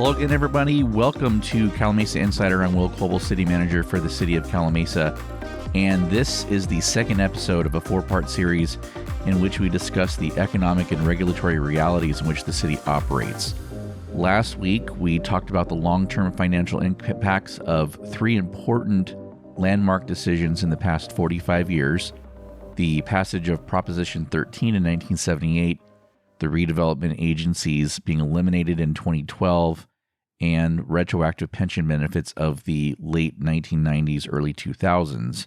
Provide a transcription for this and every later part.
Hello again, everybody. Welcome to Calimesa Insider. I'm Will Colville, City Manager for the City of Calimesa. And this is the second episode of a four-part series in which we discuss the economic and regulatory realities in which the city operates. Last week, we talked about the long-term financial impacts of three important landmark decisions in the past 45 years: the passage of Proposition 13 in 1978, the redevelopment agencies being eliminated in 2012, and retroactive pension benefits of the late 1990s, early 2000s.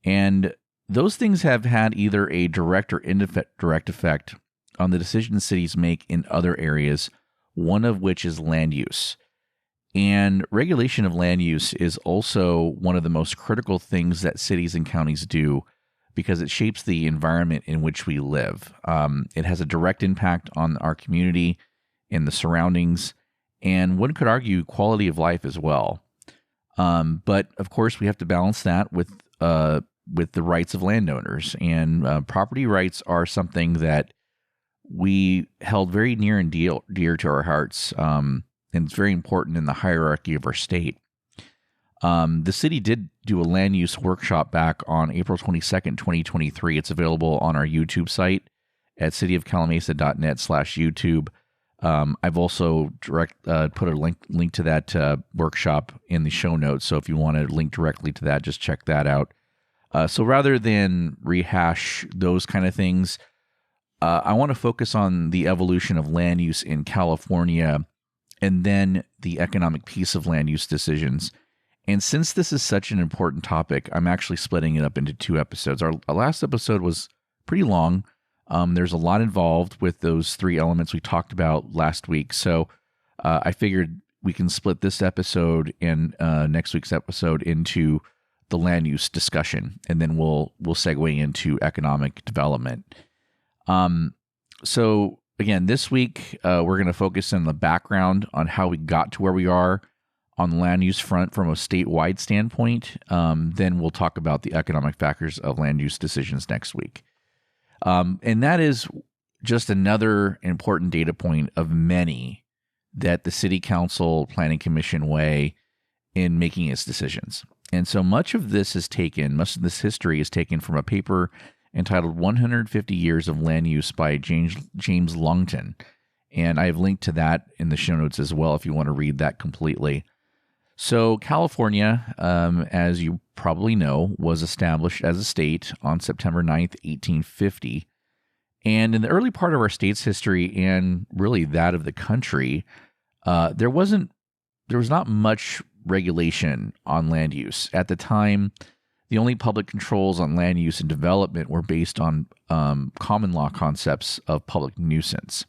And those things have had either a direct or indirect effect on the decisions cities make in other areas, one of which is land use. And regulation of land use is also one of the most critical things that cities and counties do, because it shapes the environment in which we live. It has a direct impact on our community and the surroundings, and one could argue quality of life as well. But of course, we have to balance that with the rights of landowners. And property rights are something that we held very near and dear to our hearts, and it's very important in the hierarchy of our state. The city did do a land use workshop back on April 22nd, 2023. It's available on our YouTube site at cityofcalimesa.net/YouTube. I've also put a link to that workshop in the show notes. So if you want to link directly to that, just check that out. So rather than rehash those kind of things, I want to focus on the evolution of land use in California and then the economic piece of land use decisions. And since this is such an important topic, I'm actually splitting it up into two episodes. Our last episode was pretty long. There's a lot involved with those three elements we talked about last week. So I figured we can split this episode and next week's episode into the land use discussion, and then we'll segue into economic development. So again, this week we're going to focus on the background on how we got to where we are on the land use front from a statewide standpoint. Then we'll talk about the economic factors of land use decisions next week. And that is just another important data point of many that the City Council Planning Commission weigh in making its decisions. And so much of this history is taken from a paper entitled 150 Years of Land Use by James Longton. And I have linked to that in the show notes as well if you want to read that completely. So California, as you probably know, was established as a state on September 9th, 1850. And in the early part of our state's history, and really that of the country, there was not much regulation on land use. At the time, the only public controls on land use and development were based on common law concepts of public nuisance.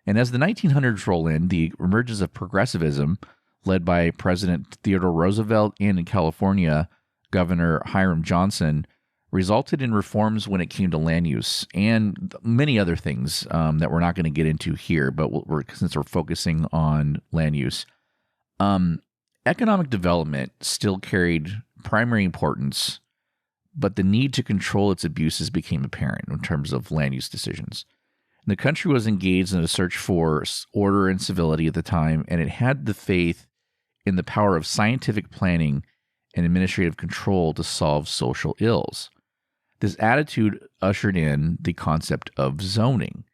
And as the 1900s roll in, the emergence of progressivism, led by President Theodore Roosevelt and in California, Governor Hiram Johnson, resulted in reforms when it came to land use and many other things that we're not going to get into here, but since we're focusing on land use. Economic development still carried primary importance, but the need to control its abuses became apparent in terms of land use decisions. The country was engaged in a search for order and civility at the time, and it had the faith in the power of scientific planning and administrative control to solve social ills. This attitude ushered in the concept of zoning.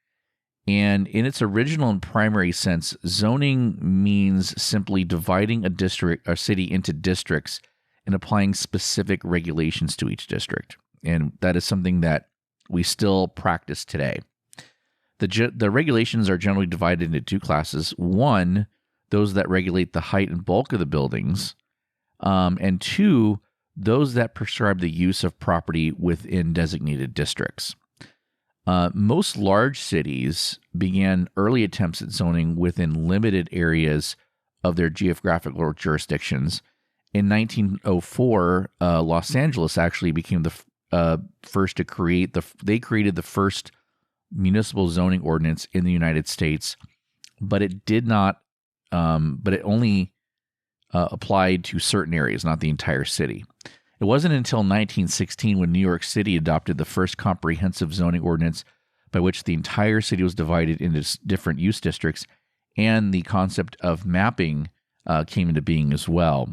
And in its original and primary sense, zoning means simply dividing a district or city into districts and applying specific regulations to each district. And that is something that we still practice today. The regulations are generally divided into two classes. One, those that regulate the height and bulk of the buildings, and two, those that prescribe the use of property within designated districts. Most large cities began early attempts at zoning within limited areas of their geographical jurisdictions. In 1904, Los Angeles actually became the first to created the first municipal zoning ordinance in the United States, but it only applied to certain areas, not the entire city. It wasn't until 1916 when New York City adopted the first comprehensive zoning ordinance by which the entire city was divided into different use districts and the concept of mapping came into being as well.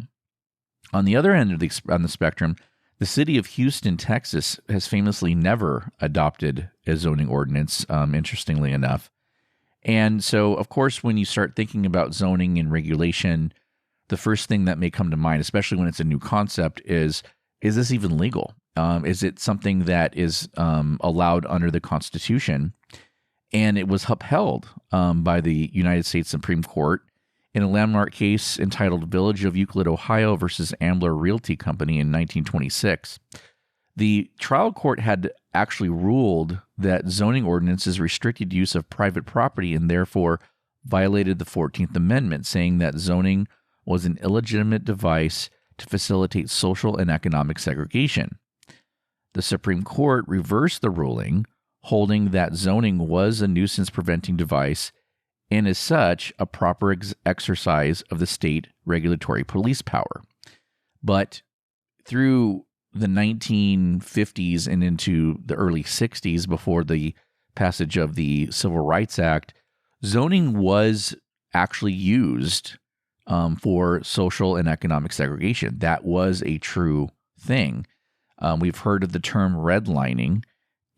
On the other end of the spectrum, the city of Houston, Texas, has famously never adopted a zoning ordinance, interestingly enough. And so, of course, when you start thinking about zoning and regulation, the first thing that may come to mind, especially when it's a new concept, is this even legal? Is it something that is allowed under the Constitution? And it was upheld by the United States Supreme Court in a landmark case entitled Village of Euclid, Ohio versus Ambler Realty Company in 1926. The trial court had actually ruled that zoning ordinances restricted use of private property and therefore violated the 14th Amendment, saying that zoning was an illegitimate device to facilitate social and economic segregation. The Supreme Court reversed the ruling, holding that zoning was a nuisance-preventing device and, as such, a proper exercise of the state regulatory police power. But through the 1950s and into the early 60s, before the passage of the Civil Rights Act, zoning was actually used for social and economic segregation. That was a true thing. We've heard of the term redlining,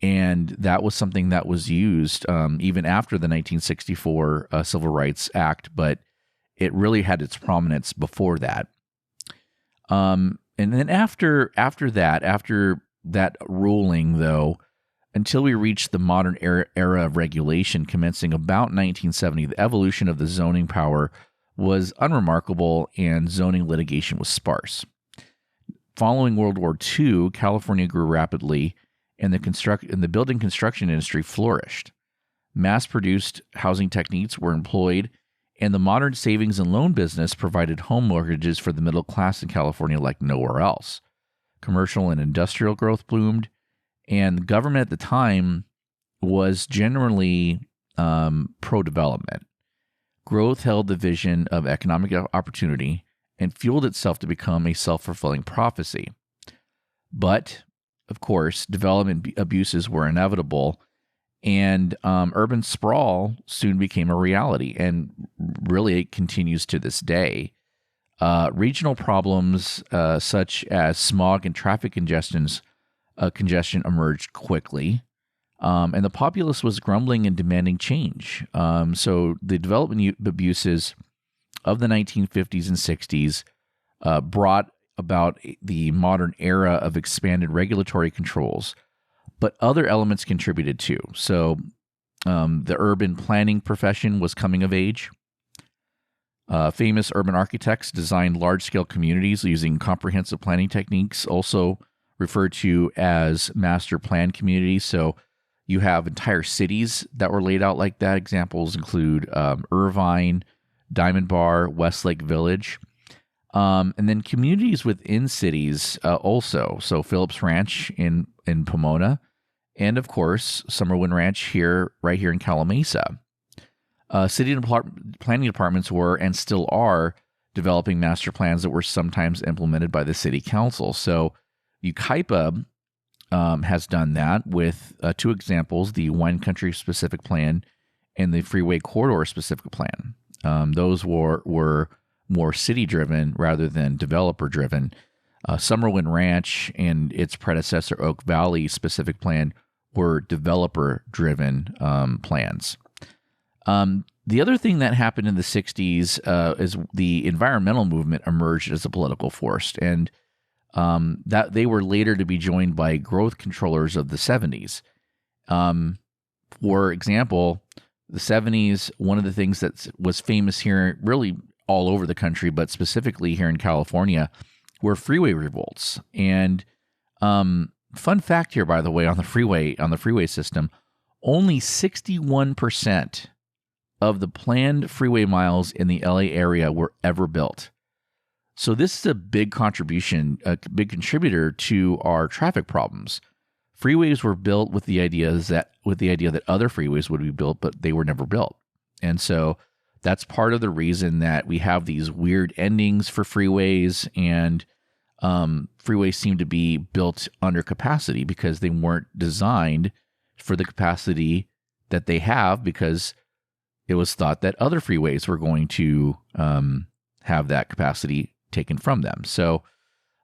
and that was something that was used even after the 1964 Civil Rights Act, but it really had its prominence before that. And then after that ruling, though, until we reached the modern era of regulation commencing about 1970, the evolution of the zoning power was unremarkable and zoning litigation was sparse. Following World War II, California grew rapidly, and the building construction industry flourished. Mass-produced housing techniques were employed, and the modern savings and loan business provided home mortgages for the middle class in California like nowhere else. Commercial and industrial growth bloomed, and the government at the time was generally pro-development. Growth held the vision of economic opportunity and fueled itself to become a self-fulfilling prophecy. But, of course, development abuses were inevitable, and urban sprawl soon became a reality, and really it continues to this day. Regional problems such as smog and traffic congestion emerged quickly, and the populace was grumbling and demanding change. So the development abuses of the 1950s and 60s brought about the modern era of expanded regulatory controls, but other elements contributed too. So the urban planning profession was coming of age. Famous urban architects designed large-scale communities using comprehensive planning techniques, also referred to as master plan communities. So you have entire cities that were laid out like that. Examples include Irvine, Diamond Bar, Westlake Village. And then communities within cities also. So Phillips Ranch in Pomona, and of course, Summerwind Ranch right here in Calimesa. City planning departments were and still are developing master plans that were sometimes implemented by the city council. So Yucaipa has done that with two examples, the Wine Country Specific Plan and the Freeway Corridor Specific Plan. Those were more city-driven rather than developer-driven. Summerwind Ranch and its predecessor Oak Valley Specific Plan were developer-driven plans. The other thing that happened in the 60s is the environmental movement emerged as a political force, and that they were later to be joined by growth controllers of the 70s. For example, the 70s, one of the things that was famous here, really all over the country, but specifically here in California, were freeway revolts. And fun fact here, by the way, on the freeway system, only 61% of the planned freeway miles in the LA area were ever built. So this is a big contributor to our traffic problems. Freeways were built with the idea that other freeways would be built, but they were never built. And so that's part of the reason that we have these weird endings for freeways, and freeways seem to be built under capacity because they weren't designed for the capacity that they have, because it was thought that other freeways were going to have that capacity taken from them. So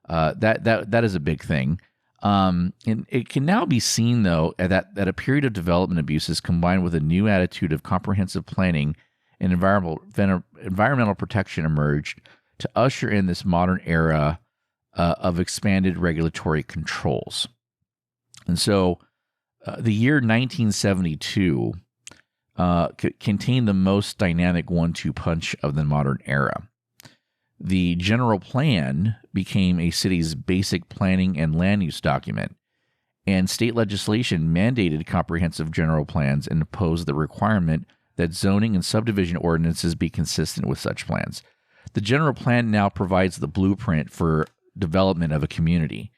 that is a big thing. And it can now be seen, though, that a period of development abuses combined with a new attitude of comprehensive planning and environmental protection emerged to usher in this modern era of expanded regulatory controls. And so the year 1972 contained the most dynamic 1-2 punch of the modern era. The general plan became a city's basic planning and land use document, and state legislation mandated comprehensive general plans and imposed the requirement that zoning and subdivision ordinances be consistent with such plans. The general plan now provides the blueprint for development of a community.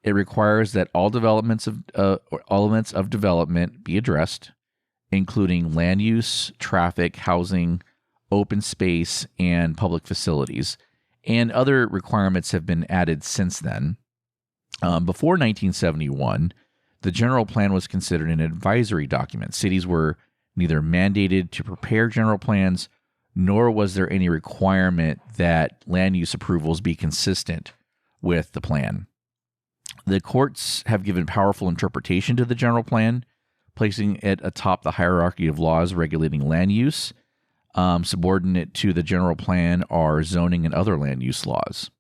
It requires that all elements of development be addressed, including land use, traffic, housing, open space, and public facilities. And other requirements have been added since then. Before 1971, the general plan was considered an advisory document. Cities were neither mandated to prepare general plans, nor was there any requirement that land use approvals be consistent with the plan. The courts have given powerful interpretation to the general plan, placing it atop the hierarchy of laws regulating land use. Subordinate to the general plan are zoning and other land use laws.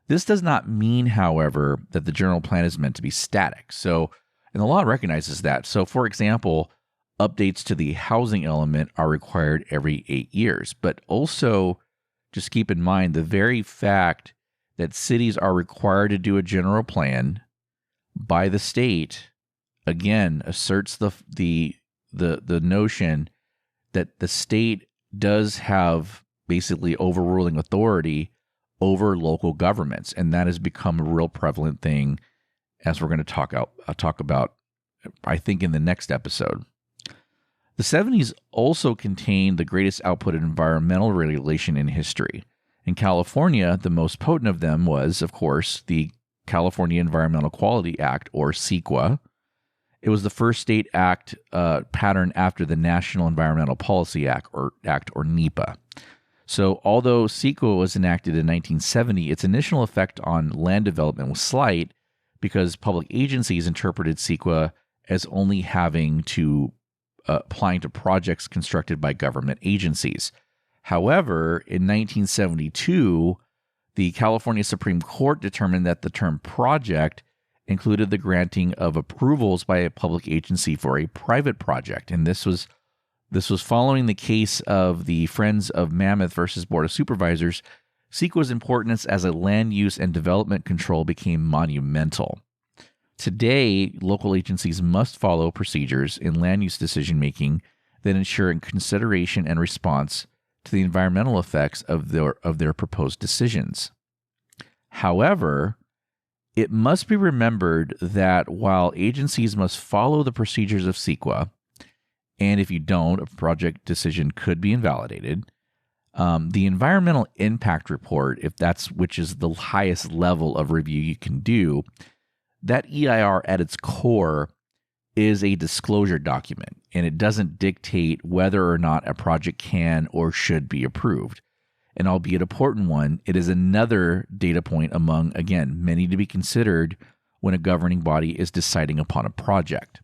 This does not mean, however, that the general plan is meant to be static. So, and the law recognizes that. So, for example, updates to the housing element are required every 8 years. But also, just keep in mind the very fact that cities are required to do a general plan by the state, again, asserts the notion that the state does have basically overruling authority over local governments, and that has become a real prevalent thing, as we're going to talk about, I think, in the next episode. The 70s also contained the greatest output of environmental regulation in history. In California, the most potent of them was, of course, the California Environmental Quality Act, or CEQA. It was the first state act patterned after the National Environmental Policy Act, or NEPA. So although CEQA was enacted in 1970, its initial effect on land development was slight because public agencies interpreted CEQA as only having to applying to projects constructed by government agencies. However, in 1972, the California Supreme Court determined that the term project included the granting of approvals by a public agency for a private project. And this was following the case of the Friends of Mammoth versus Board of Supervisors. CEQA's importance as a land use and development control became monumental. Today, local agencies must follow procedures in land use decision-making that ensure consideration and response to the environmental effects of their proposed decisions. However, it must be remembered that while agencies must follow the procedures of CEQA, and if you don't, a project decision could be invalidated, the environmental impact report, which is the highest level of review you can do, that EIR at its core is a disclosure document, and it doesn't dictate whether or not a project can or should be approved. And albeit an important one, it is another data point among, again, many to be considered when a governing body is deciding upon a project.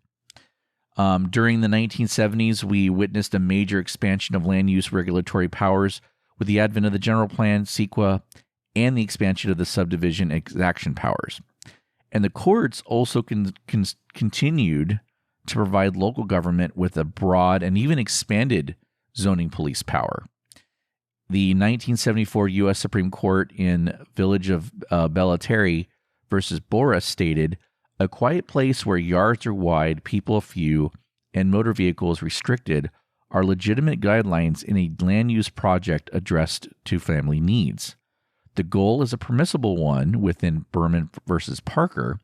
During the 1970s, we witnessed a major expansion of land use regulatory powers with the advent of the general plan, CEQA, and the expansion of the subdivision exaction powers. And the courts also continued to provide local government with a broad and even expanded zoning police power. The 1974 U.S. Supreme Court in Village of Bellaterre versus Boras stated, "A quiet place where yards are wide, people few, and motor vehicles restricted are legitimate guidelines in a land use project addressed to family needs. The goal is a permissible one within Berman versus Parker.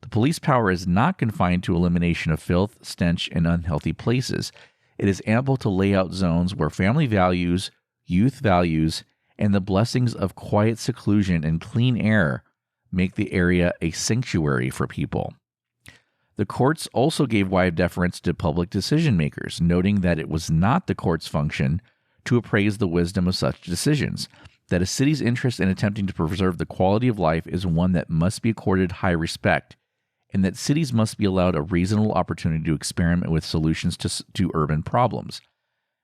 The police power is not confined to elimination of filth, stench, and unhealthy places. It is ample to lay out zones where family values, youth values, and the blessings of quiet seclusion and clean air make the area a sanctuary for people." The courts also gave wide deference to public decision makers, noting that it was not the court's function to appraise the wisdom of such decisions, that a city's interest in attempting to preserve the quality of life is one that must be accorded high respect, and that cities must be allowed a reasonable opportunity to experiment with solutions to urban problems.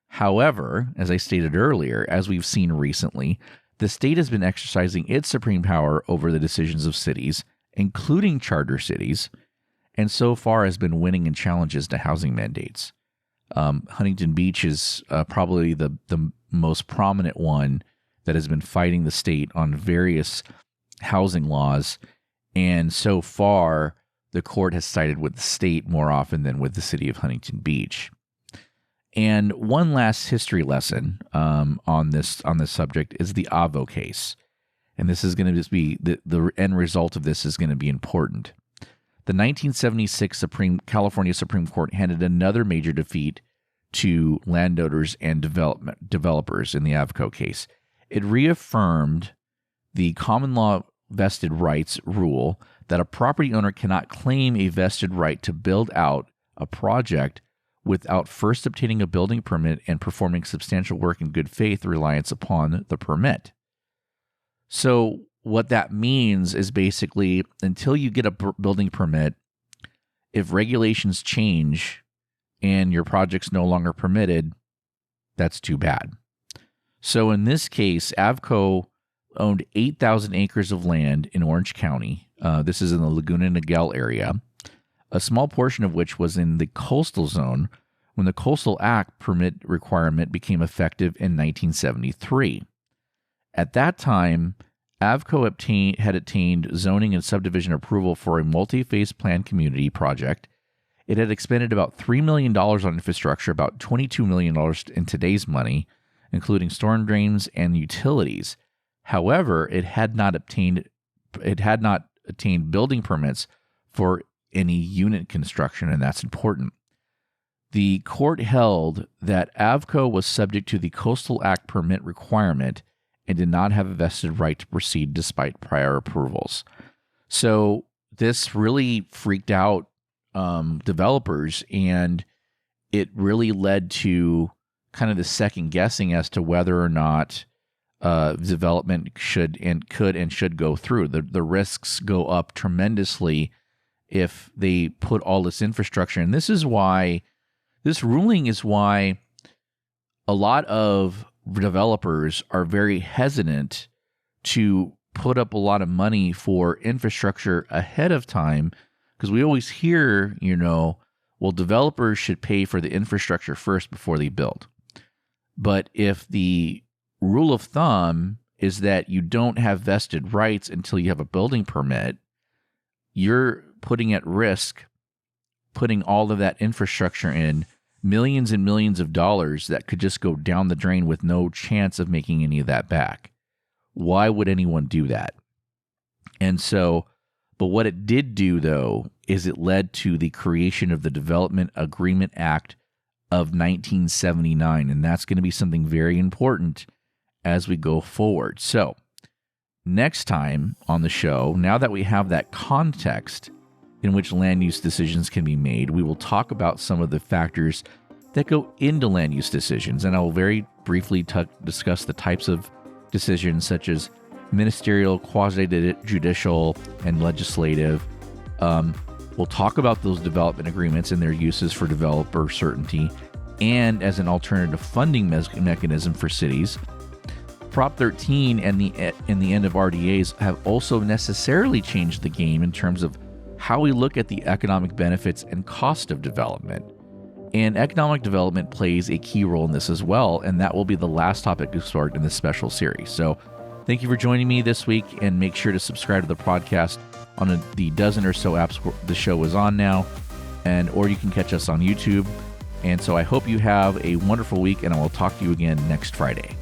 However, as I stated earlier, as we've seen recently, the state has been exercising its supreme power over the decisions of cities, including charter cities, and so far has been winning in challenges to housing mandates. Huntington Beach is probably the most prominent one that has been fighting the state on various housing laws, and so far the court has sided with the state more often than with the city of Huntington Beach. And one last history lesson on this subject is the Avo case, and this is going to just be the end result of this is going to be important. The 1976 California Supreme Court handed another major defeat to landowners and developers in the Avco case. It reaffirmed the common law vested rights rule that a property owner cannot claim a vested right to build out a project without first obtaining a building permit and performing substantial work in good faith reliance upon the permit. So what that means is basically until you get a building permit, if regulations change and your project's no longer permitted, that's too bad. So in this case, Avco owned 8,000 acres of land in Orange County. This is in the Laguna Niguel area, a small portion of which was in the coastal zone when the Coastal Act permit requirement became effective in 1973. At that time, Avco had attained zoning and subdivision approval for a multi-phase planned community project. It had expended about $3 million on infrastructure, about $22 million in today's money, including storm drains and utilities. However, it had not obtained building permits for any unit construction, and that's important. The court held that Avco was subject to the Coastal Act permit requirement and did not have a vested right to proceed despite prior approvals. So this really freaked out developers, and it really led to kind of the second guessing as to whether or not development should and should go through. The risks go up tremendously if they put all this infrastructure. And this ruling is why a lot of developers are very hesitant to put up a lot of money for infrastructure ahead of time, because we always hear, well, developers should pay for the infrastructure first before they build. But if the rule of thumb is that you don't have vested rights until you have a building permit, you're putting at risk putting all of that infrastructure in, millions and millions of dollars that could just go down the drain with no chance of making any of that back. Why would anyone do that? And so, but what it did do, though, is it led to the creation of the Development Agreement Act of 1979, and that's going to be something very important as we go forward. So, next time on the show, now that we have that context in which land use decisions can be made, we will talk about some of the factors that go into land use decisions, and I will very briefly discuss the types of decisions such as ministerial, quasi-judicial, and legislative. We'll talk about those development agreements and their uses for developer certainty and as an alternative funding mechanism for cities. Prop 13 and the end of RDAs have also necessarily changed the game in terms of how we look at the economic benefits and cost of development. And economic development plays a key role in this as well, and that will be the last topic explored in this special series. So thank you for joining me this week, and make sure to subscribe to the podcast on the dozen or so apps the show is on now, or you can catch us on YouTube. And so I hope you have a wonderful week, and I will talk to you again next Friday.